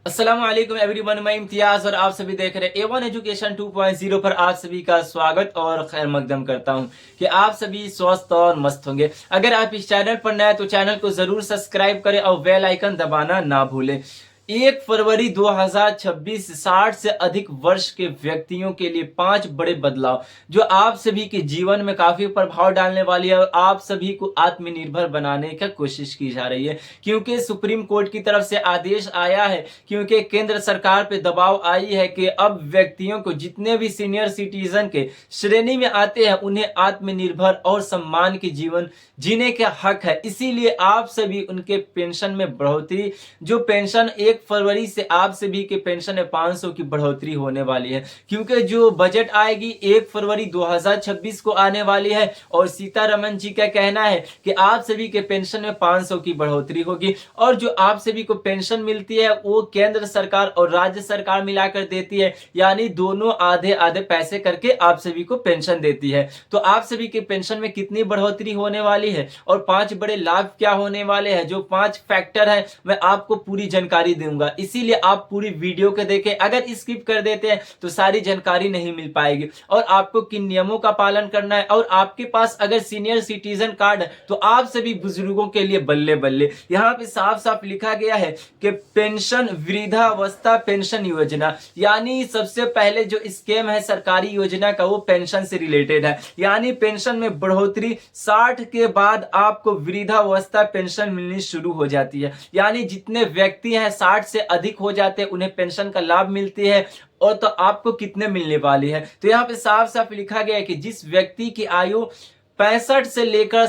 अस्सलाम वालेकुम एवरीवन, मैं इम्तियाज और आप सभी देख रहे हैं A1 एजुकेशन 2.0 पर आप सभी का स्वागत और खैर मकदम करता हूं कि आप सभी स्वस्थ और मस्त होंगे। अगर आप इस चैनल पर नए हैं तो चैनल को जरूर सब्सक्राइब करें और बेल आइकन दबाना ना भूलें। 1 फरवरी 2026 60 से अधिक वर्ष के व्यक्तियों के लिए 5 बड़े बदलाव जो आप सभी के जीवन में काफी प्रभाव डालने वाली है और आप सभी को आत्मनिर्भर बनाने की कोशिश की जा रही है, क्योंकि सुप्रीम कोर्ट की तरफ से आदेश आया है, क्योंकि केंद्र सरकार पे दबाव आई है कि अब व्यक्तियों को जितने भी सीनियर सिटीजन के श्रेणी में आते हैं उन्हें आत्मनिर्भर और सम्मान के जीवन जीने का हक है। इसीलिए आप सभी उनके पेंशन में बढ़ोतरी, जो पेंशन 1 फरवरी से आप सभी के पेंशन में 500 की बढ़ोतरी होने वाली है, क्योंकि जो बजट आएगी 1 फरवरी 2026 को आने वाली है और सीतारमन जी का कहना है कि आप सभी के पेंशन में 500 की बढ़ोतरी होगी और जो आप सभी को पेंशन मिलती है वो केंद्र सरकार और राज्य सरकार मिलाकर देती है, यानी दोनों आधे आधे पैसे करके आप सभी को पेंशन देती है। तो आप सभी के पेंशन में कितनी बढ़ोतरी होने वाली है और 5 बड़े लाभ क्या होने वाले हैं, जो 5 फैक्टर है, मैं आपको पूरी जानकारी दूंगा। इसीलिए आप पूरी वीडियो को देखें। अगर स्किप कर देते हैं तो सारी जानकारी नहीं मिल पाएगी और आपको किन नियमों का पालन करना है। और आपके पास अगर सीनियर सिटीजन कार्ड है तो आप सभी बुजुर्गों के लिए बल्ले बल्ले, यहाँ पे साफ साफ लिखा गया है कि पेंशन वृद्धावस्था पेंशन योजना, यानी सबसे पहले जो स्कीम है सरकारी योजना का वो पेंशन से रिलेटेड है, यानी पेंशन में बढ़ोतरी 60 के बाद आपको वृद्धावस्था पेंशन मिलनी शुरू हो जाती है, यानी जितने व्यक्ति हैं 60 से अधिक हो जाते हैं उन्हें पेंशन का लाभ मिलती है। और तो आपको कितने मिलने वाली है, तो यहाँ पे साफ साफ लिखा गया है कि जिस व्यक्ति की आयु 65 से लेकर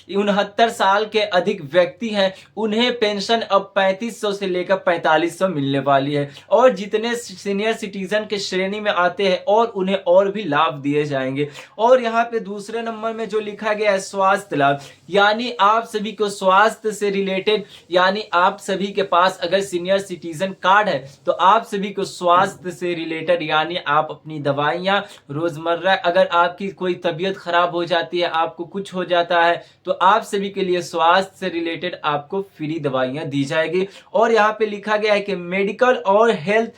69 साल के अधिक व्यक्ति हैं उन्हें पेंशन अब 3500 से लेकर 4500 मिलने वाली है। और जितने सीनियर सिटीजन के श्रेणी में आते हैं और उन्हें और भी लाभ दिए जाएंगे। और यहाँ पे दूसरे नंबर में जो लिखा गया है स्वास्थ्य लाभ, यानी आप सभी को स्वास्थ्य से रिलेटेड, यानी आप सभी के पास अगर सीनियर सिटीजन कार्ड है तो आप सभी को स्वास्थ्य से रिलेटेड, यानी आप अपनी दवाइयां रोजमर्रा, अगर आपकी कोई तबीयत खराब हो जाती है, आपको कुछ हो जाता है, तो आप सभी के लिए स्वास्थ्य से रिलेटेड आपको फ्री दवाइयां दी जाएगी। और यहाँ पे लिखा गया है कि मेडिकल और हेल्थ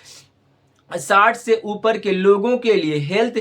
60 से ऊपर के लोगों के लिए हेल्थ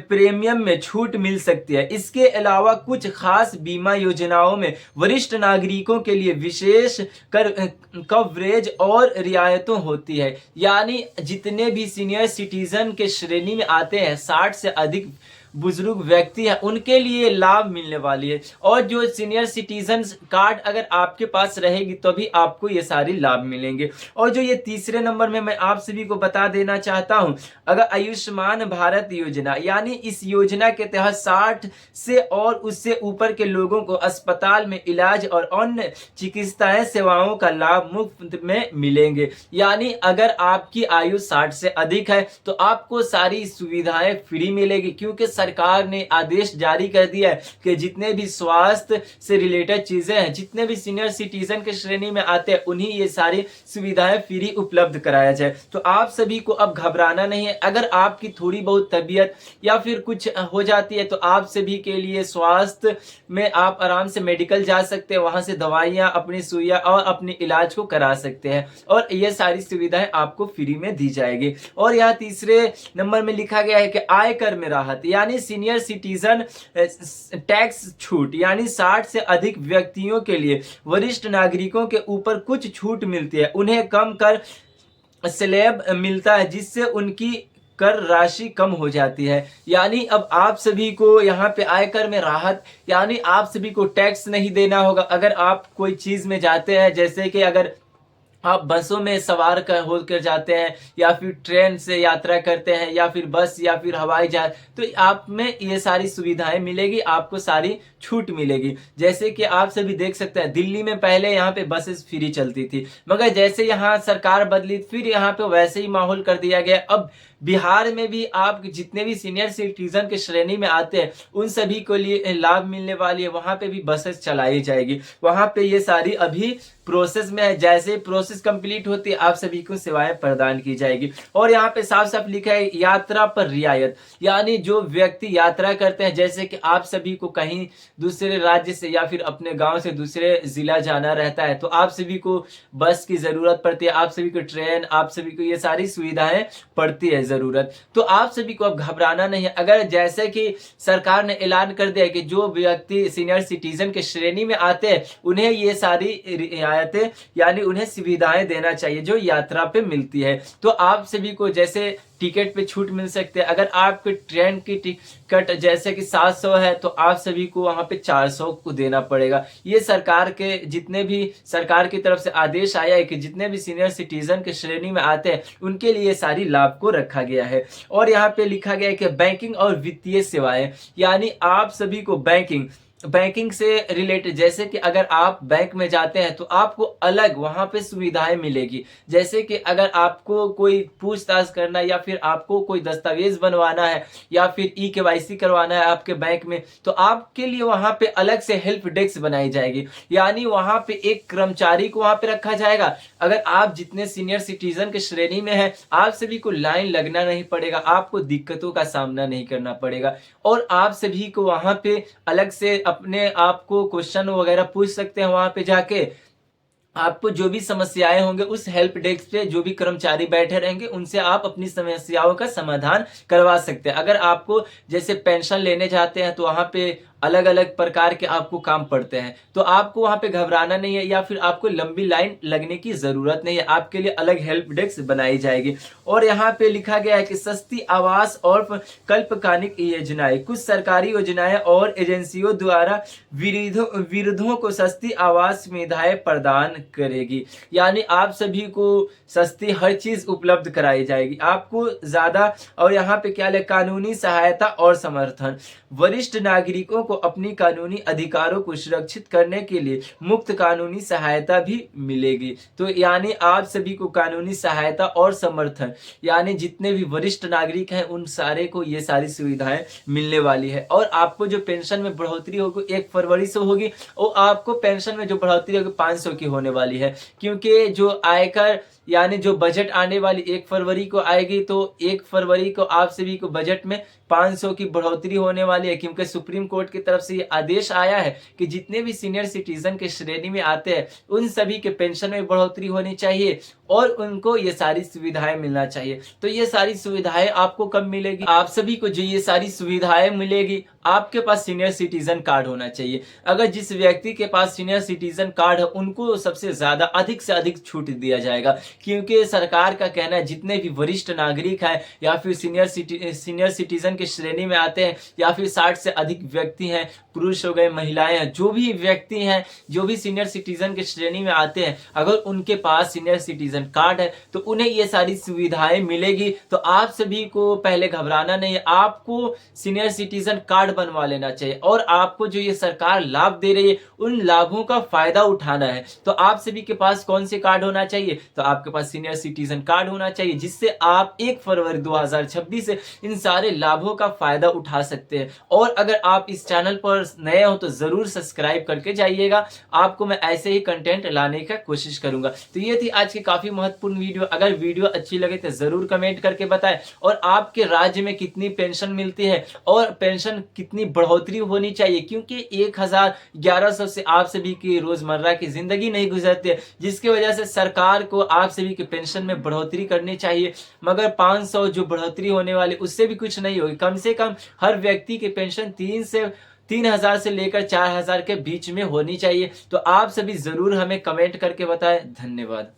प्रीमियम में छूट मिल सकती है। इसके अलावा कुछ खास बीमा योजनाओं में वरिष्ठ नागरिकों के लिए विशेष कवरेज और रियायतों होती है, यानी जितने भी सीनियर सिटीजन के श्रेणी में आते हैं 60 से अधिक बुजुर्ग व्यक्ति है उनके लिए लाभ मिलने वाली है। और जो सीनियर सिटीजन कार्ड अगर आपके पास रहेगी तभी आपको ये सारी लाभ मिलेंगे। और जो ये तीसरे नंबर में मैं आप सभी को बता देना चाहता हूं, अगर आयुष्मान भारत योजना, यानी इस योजना के तहत 60 से और उससे ऊपर के लोगों को अस्पताल में इलाज और अन्य चिकित्सा सेवाओं का लाभ मुफ्त में मिलेंगे, यानी अगर आपकी आयु 60 से अधिक है तो आपको सारी सुविधाएं फ्री मिलेगी, क्योंकि सरकार ने आदेश जारी कर दिया है कि जितने भी स्वास्थ्य से रिलेटेड चीजें हैं, जितने भी सीनियर सिटीजन के श्रेणी में आते हैं उन्हीं ये सारी सुविधाएं फ्री उपलब्ध कराया जाए। तो आप सभी को अब घबराना नहीं है। अगर आपकी थोड़ी बहुत तबीयत या फिर कुछ हो जाती है तो आप सभी के लिए स्वास्थ्य में आप आराम से मेडिकल जा सकते हैं, वहां से दवाइयां, अपनी सुइयां और अपने इलाज को करा सकते हैं और ये सारी सुविधाएं आपको फ्री में दी जाएगी। और यहाँ तीसरे नंबर में लिखा गया है कि आयकर में राहत, यानी सीनियर सिटीजन टैक्स छूट, यानी 60 से अधिक व्यक्तियों के लिए वरिष्ठ नागरिकों के ऊपर कुछ छूट मिलती है, उन्हें कम कर स्लैब मिलता है जिससे उनकी कर राशि कम हो जाती है। यानी अब आप सभी को यहाँ पे आयकर में राहत, यानी आप सभी को टैक्स नहीं देना होगा। अगर आप कोई चीज में जाते हैं, जैसे कि अगर आप बसों में सवार होकर जाते हैं या फिर ट्रेन से यात्रा करते हैं या फिर बस या फिर हवाई जहाज, तो आप में ये सारी सुविधाएं मिलेगी, आपको सारी छूट मिलेगी। जैसे कि आप सभी देख सकते हैं दिल्ली में पहले यहाँ पे बसेस फ्री चलती थी, मगर जैसे यहाँ सरकार बदली फिर यहाँ पे वैसे ही माहौल कर दिया गया। अब बिहार में भी आप जितने भी सीनियर सिटीजन के श्रेणी में आते हैं उन सभी को लिए लाभ मिलने वाली है। वहां पे भी बसेस चलाई जाएगी, वहां पे ये सारी अभी प्रोसेस में है। जैसे प्रोसेस कंप्लीट होती है आप सभी को सेवाएं प्रदान की जाएगी। और यहाँ पे साफ साफ लिखा है यात्रा पर रियायत, यानी जो व्यक्ति यात्रा करते हैं, जैसे कि आप सभी को कहीं दूसरे राज्य से या फिर अपने गांव से दूसरे जिला जाना रहता है तो आप सभी को बस की जरूरत पड़ती है, आप सभी को ट्रेन, आप सभी को ये सारी सुविधाएं पड़ती है जरूरत। तो आप सभी को अब घबराना नहीं है। अगर जैसे कि सरकार ने ऐलान कर दिया कि जो व्यक्ति सीनियर सिटीजन के श्रेणी में आते हैं उन्हें ये सारी रियायतें यानी उन्हें सुविधाएं देना चाहिए जो यात्रा पे मिलती है। तो आप सभी को जैसे टिकट पे छूट मिल सकते हैं। अगर आपके ट्रेन की टिकट जैसे कि 700 है तो आप सभी को वहां पे 400 को देना पड़ेगा। ये सरकार के जितने भी सरकार की तरफ से आदेश आया है कि जितने भी सीनियर सिटीजन के श्रेणी में आते हैं उनके लिए सारी लाभ को रखा गया है। और यहाँ पे लिखा गया है कि बैंकिंग और वित्तीय सेवाएं, यानी आप सभी को बैंकिंग से रिलेटेड, जैसे कि अगर आप बैंक में जाते हैं तो आपको अलग वहां पे सुविधाएं मिलेगी। जैसे कि अगर आपको कोई पूछताछ करना या फिर आपको कोई दस्तावेज बनवाना है या फिर KYC करवाना है आपके बैंक में तो आपके लिए वहां पे अलग से हेल्प डेस्क बनाई जाएगी, यानी वहां पे एक कर्मचारी को वहां पे रखा जाएगा। अगर आप जितने सीनियर सिटीजन के श्रेणी में है आप सभी को लाइन लगना नहीं पड़ेगा, आपको दिक्कतों का सामना नहीं करना पड़ेगा। और आप सभी को वहां पे अलग से अपने आप को क्वेश्चन वगैरह पूछ सकते हैं। वहां पे जाके आपको जो भी समस्याएं होंगे उस हेल्प डेस्क पे जो भी कर्मचारी बैठे रहेंगे उनसे आप अपनी समस्याओं का समाधान करवा सकते हैं। अगर आपको जैसे पेंशन लेने जाते हैं तो वहां पे अलग अलग प्रकार के आपको काम पड़ते हैं तो आपको वहां पे घबराना नहीं है या फिर आपको लंबी लाइन लगने की जरूरत नहीं है, आपके लिए अलग हेल्प डेस्क बनाई जाएगी। और यहाँ पे लिखा गया है कि सस्ती आवास और कल्पकालिक योजनाएं, कुछ सरकारी योजनाएं और एजेंसियों द्वारा विरुद्धों को सस्ती आवास सुविधाएं प्रदान करेगी, यानी आप सभी को सस्ती हर चीज उपलब्ध कराई जाएगी आपको ज्यादा। और यहाँ पे क्या है, कानूनी सहायता और समर्थन, वरिष्ठ नागरिकों को अपनी कानूनी अधिकारों को सुरक्षित करने के लिए मुफ्त कानूनी सहायता भी मिलेगी। तो यानी आप सभी को कानूनी सहायता और समर्थन, यानी जितने भी वरिष्ठ नागरिक हैं उन सारे को ये सारी सुविधाएं मिलने वाली है। और आपको जो पेंशन में बढ़ोतरी होगी 1 फरवरी से होगी, और आपको पेंशन में जो बढ़ोतरी होगी 500 की होने वाली है, क्योंकि जो आयकर यानी जो बजट आने वाली 1 फरवरी को आएगी तो 1 फरवरी को आप सभी को बजट में 500 की बढ़ोतरी होने वाली है, क्योंकि सुप्रीम कोर्ट की तरफ से ये आदेश आया है कि जितने भी सीनियर सिटीजन के श्रेणी में आते हैं उन सभी के पेंशन में बढ़ोतरी होनी चाहिए और उनको ये सारी सुविधाएं मिलना चाहिए। तो ये सारी सुविधाएं आपको कब मिलेगी, आप सभी को जो ये सारी सुविधाएं मिलेगी आपके पास सीनियर सिटीजन कार्ड होना चाहिए। अगर जिस व्यक्ति के पास सीनियर सिटीजन कार्ड है उनको सबसे ज्यादा अधिक से अधिक छूट दिया जाएगा, क्योंकि सरकार का कहना है जितने भी वरिष्ठ नागरिक हैं या फिर सीनियर सिटीजन के श्रेणी में आते हैं या फिर 60 से अधिक व्यक्ति हैं, पुरुष हो गए, महिलाएं हैं, जो भी व्यक्ति हैं जो भी सीनियर सिटीजन के श्रेणी में आते हैं, अगर उनके पास सीनियर सिटीजन कार्ड है तो उन्हें ये सारी सुविधाएं मिलेगी। तो आप सभी को पहले घबराना नहीं है, आपको सीनियर सिटीजन कार्ड बनवा लेना चाहिए और आपको जो ये सरकार लाभ दे रही है उन लाभों का फायदा उठाना है। तो आप सभी के पास कौन से कार्ड होना चाहिए, तो आपके पास सीनियर सिटीजन कार्ड होना चाहिए, जिससे आप 1 फरवरी 2026 से इन सारे लाभों का फायदा उठा सकते हैं। और अगर आप इस चैनल पर नए हो तो जरूर सब्सक्राइब करके जाइएगा, आपको मैं ऐसे ही कंटेंट लाने का कोशिश करूंगा। तो ये थी आज की काफी महत्वपूर्ण वीडियो। अगर वीडियो अच्छी लगे तो जरूर कमेंट करके बताएं, और आपके राज्य में कितनी पेंशन मिलती है और पेंशन कितनी बढ़ोतरी होनी चाहिए, क्योंकि 1100 से आप सभी की रोजमर्रा की जिंदगी नहीं गुजरती है, जिसकी वजह से सरकार को आप सभी के पेंशन में बढ़ोतरी करनी चाहिए। मगर 500 जो बढ़ोतरी होने वाली उससे भी कुछ नहीं होगी, कम से कम हर व्यक्ति की पेंशन 3000 से लेकर 4000 के बीच में होनी चाहिए। तो आप सभी जरूर हमें कमेंट करके बताएं। धन्यवाद।